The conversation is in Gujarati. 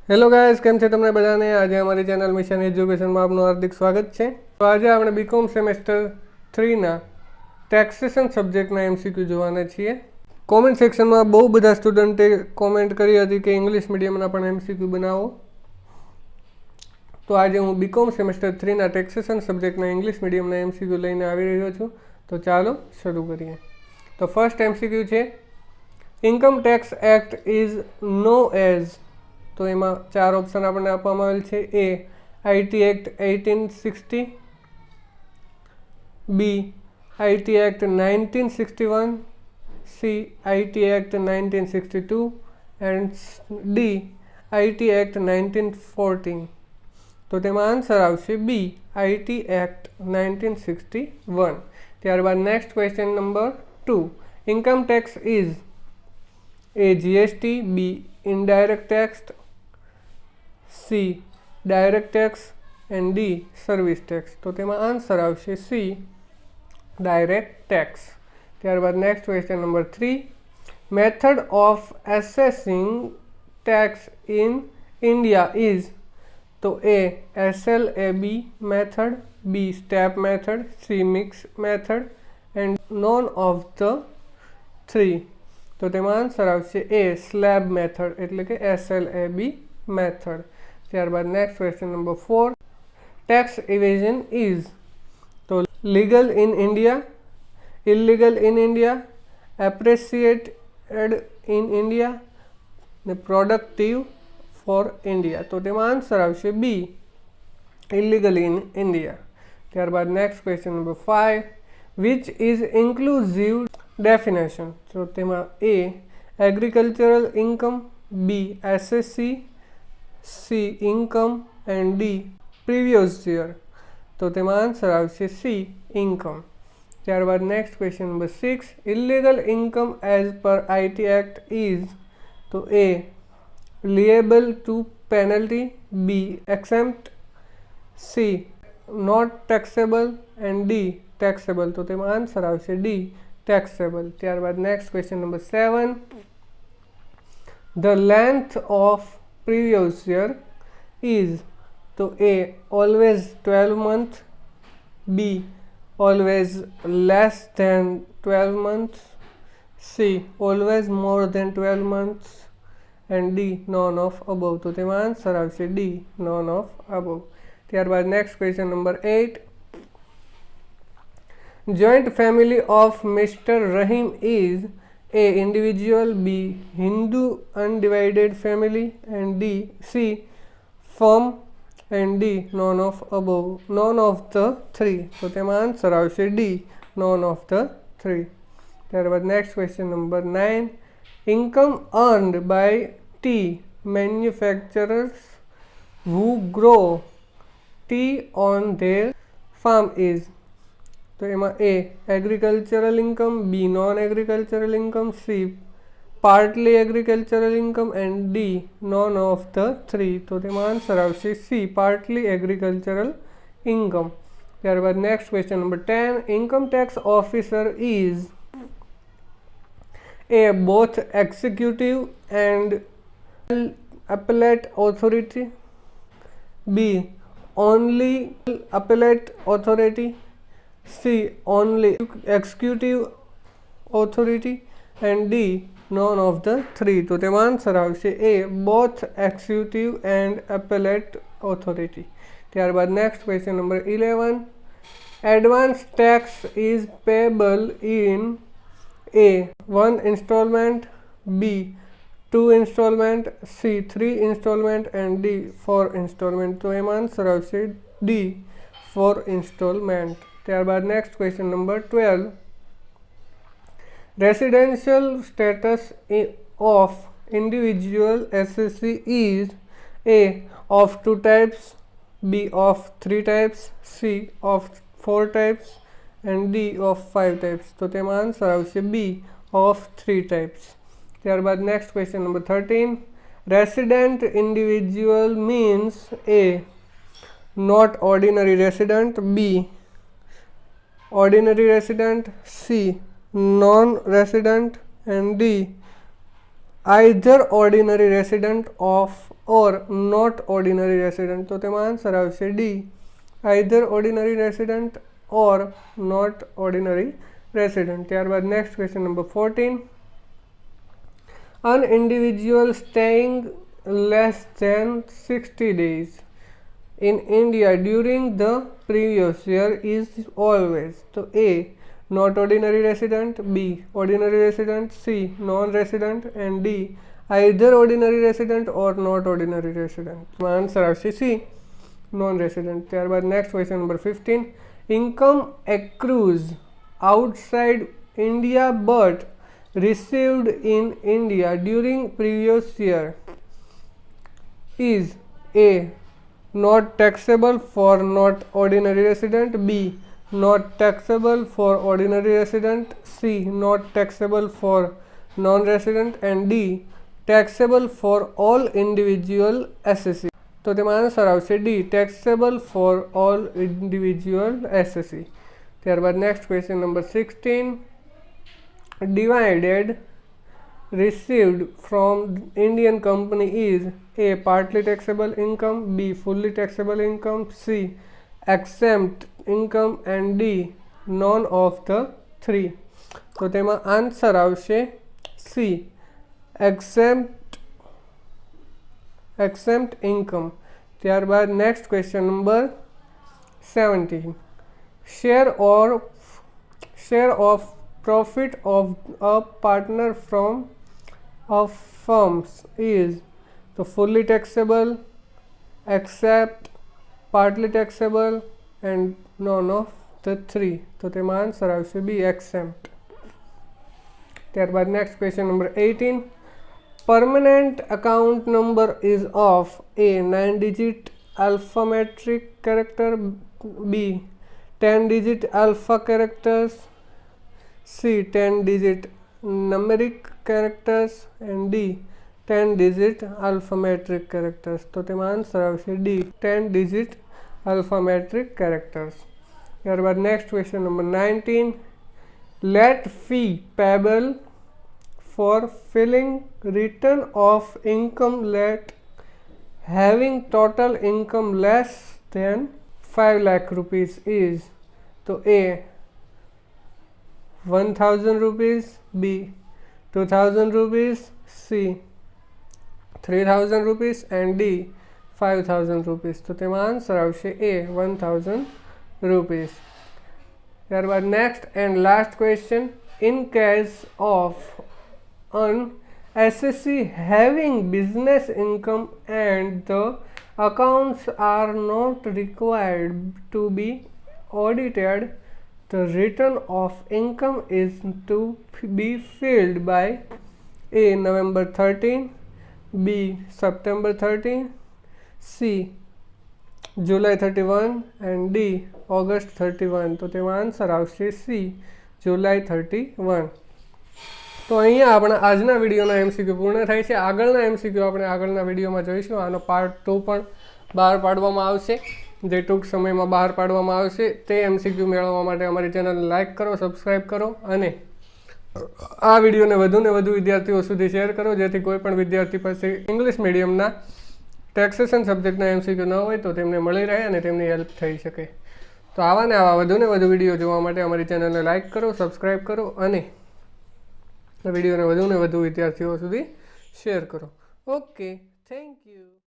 હેલો ગાઈઝ, કેમ છે તમને બધાને? આજે અમારી ચેનલ મિશન એજ્યુકેશનમાં આપનું હાર્દિક સ્વાગત છે. તો આજે આપણે બીકોમ સેમેસ્ટર 3ના ટેક્સેશન સબ્જેક્ટના એમસીક્યુ જોવાના છીએ. કોમેન્ટ સેક્શનમાં બહુ બધા સ્ટુડન્ટે કોમેન્ટ કરી હતી કે ઇંગ્લિશ મીડિયમના પણ એમસીક્યુ બનાવો. તો આજે હું બીકોમ સેમેસ્ટર 3ના ટેક્સેશન સબ્જેક્ટના ઇંગ્લિશ મીડિયમના એમસીક્યુ લઈને આવી રહ્યો છું. તો ચાલો શરૂ કરીએ. તો ફર્સ્ટ એમસીક્યુ છે, income tax act is known as. તો એમાં ચાર ઓપ્શન આપણને આપવામાં આવેલ છે. A IT act 1860, B IT act 1961, C IT act 1962 and D IT act 1914. તો તેમાં આન્સર આવશે બી આઈટી એક્ટ 1961. ત્યારબાદ next question number 2, income tax is A GST, B indirect tax, C direct tax and D service tax. તો તેમાં આન્સર આવશે સી ડાયરેક્ટ ટેક્સ. ત્યારબાદ next question number 3, method of assessing tax in India is. તો A SLAB method, B step method, C mix method and none of the 3. તો તેમાં આન્સર આવશે એ સ્લેબ મેથડ એટલે કે SLAB મેથડ. ત્યારબાદ next question number 4, tax evasion is. તો legal in India, illegal in India, appreciated in India ને પ્રોડક્ટિવ ફોર ઇન્ડિયા. તો તેમાં આન્સર આવશે બી ઇલીગલ ઇન ઇન્ડિયા. ત્યારબાદ next question number 5, which is inclusive definition. તો તેમાં A agricultural income, B SSC, C income and D previous year. તો તેમાં આન્સર આવશે સી ઇન્કમ. ત્યારબાદ next question number 6, illegal income as per IT act is. તો A liable to penalty, B exempt, C not taxable and D taxable. તો તેમાં આન્સર આવશે ડી taxable. ત્યારબાદ next question number 7, the length of previous year is. તો A always 12 months, B always less than 12 months, C always more than 12 months and D none of above. તો તેમાં આન્સર આવશે ડી નોન ઓફ અબવ. ત્યારબાદ next question number 8, joint family of mister Rahim is. A individual, B Hindu undivided family and D C firm and D none of above, none of the 3. તો તેમાં આન્સર આવશે ડી નોન ઓફ ધ 3. ત્યારબાદ next question number 9, income earned by tea manufacturers who grow tea on their farm is. તો એમાં A agricultural income, B non agricultural income, C partly agricultural income and D none of the 3. તો તેમાં આન્સર આવશે સી પાર્ટલી એગ્રીકલ્ચરલ ઇન્કમ. ત્યારબાદ next question number 10, income tax officer is. A both executive and appellate authority, B only appellate authority, C only executive authority and D none of the 3. તો તેમાં આન્સર આવશે A both executive and appellate authority. ત્યારબાદ next question number 11, advance tax is payable in A 1 installment, B 2 installment, C 3 installment and D 4 installment. તો એમાં આન્સર આવશે ડી 4 installment. ત્યારબાદ next question number 12, residential status of individual SSC is. A of 2 types, B of 3 types, C of 4 types and D of 5 types. તો તેમાં આન્સર આવશે બી ઓફ 3 types. ત્યારબાદ next question number 13, resident individual means. A not ordinary resident, B ordinary resident, C non resident and D either ordinary resident of or not ordinary resident. તો તેમાં આન્સર આવશે D, either ordinary resident or not ordinary resident. ત્યારબાદ next question number 14. An individual staying less than 60 days in India during the previous year is always. તો A not ordinary resident, B ordinary resident, C non-resident and D either ordinary resident or not ordinary resident. Answer આવશે C non-resident. ત્યારબાદ next question number 15. Income accrues outside India but received in India during previous year is A not taxable for not ordinary resident, B not taxable for ordinary resident, C not taxable for non-resident and D taxable for all individual assessee. તો તેમાં આન્સર આવશે D, taxable for all individual assessee. ત્યારબાદ next question number 16. Dividend received from Indian company is A partly taxable income, B fully taxable income, C exempt income and D none of the three. તો તેમાં આન્સર આવશે C exempt income. ત્યારબાદ next question number 17. Share of profit of a partner from a firms is so fully taxable, except partly taxable and none of the three. તો તેમાં આન્સર આવશે B exempt. ત્યારબાદ next question number 18. Permanent account number is of A 9-digit alphametric character, B 10-digit alpha characters, C 10-digit numeric characters and D 10-digit alphametric characters. તો તેમાં આન્સર આવશે D 10-digit alphametric characters. ત્યારબાદ next question number 19. Let fee payable for filling return of income let having total income less than 5 lakh rupees is to A 1000 rupees, B 2000 rupees, C 3000 rupees and D 5000 rupees. તો તેમાં આન્સર આવશે A 1000 rupees. ત્યારબાદ next and last question. In case of an assessee having business income and the accounts are not required to be audited, the return of income is to be filed by A November 13, B September 13, C July 31 and D August 31. તો તેમાં આન્સર આવશે C July 31. તો અહીંયા આપણા આજના વિડીયોના MCQ પૂર્ણ થાય છે. આગળના MCQ આપણે આગળના વિડીયોમાં જોઈશું. આનો પાર્ટ 2 પણ બહાર પાડવામાં આવશે, જે ટૂંક સમયમાં બહાર પાડવામાં આવશે. તે MCQ મેળવવા માટે અમારી ચેનલને લાઇક કરો, સબસ્ક્રાઈબ કરો અને આ વિડીયોને વધુને વધુ વિદ્યાર્થીઓ સુધી શેર કરો, જેથી કોઈ પણ વિદ્યાર્થી પાસે ઇંગ્લિશ મીડિયમના ટેક્સેશન સબ્જેક્ટના MCQ ન હોય તો તેમને મળી રહે અને તેમની હેલ્પ થઈ શકે. તો આવા ને આવા વધુને વધુ વિડીયો જોવા માટે અમારી ચેનલને લાઇક કરો, સબસ્ક્રાઈબ કરો અને વિડીયોને વધુને વધુ વિદ્યાર્થીઓ સુધી શેર કરો. Okay, thank you.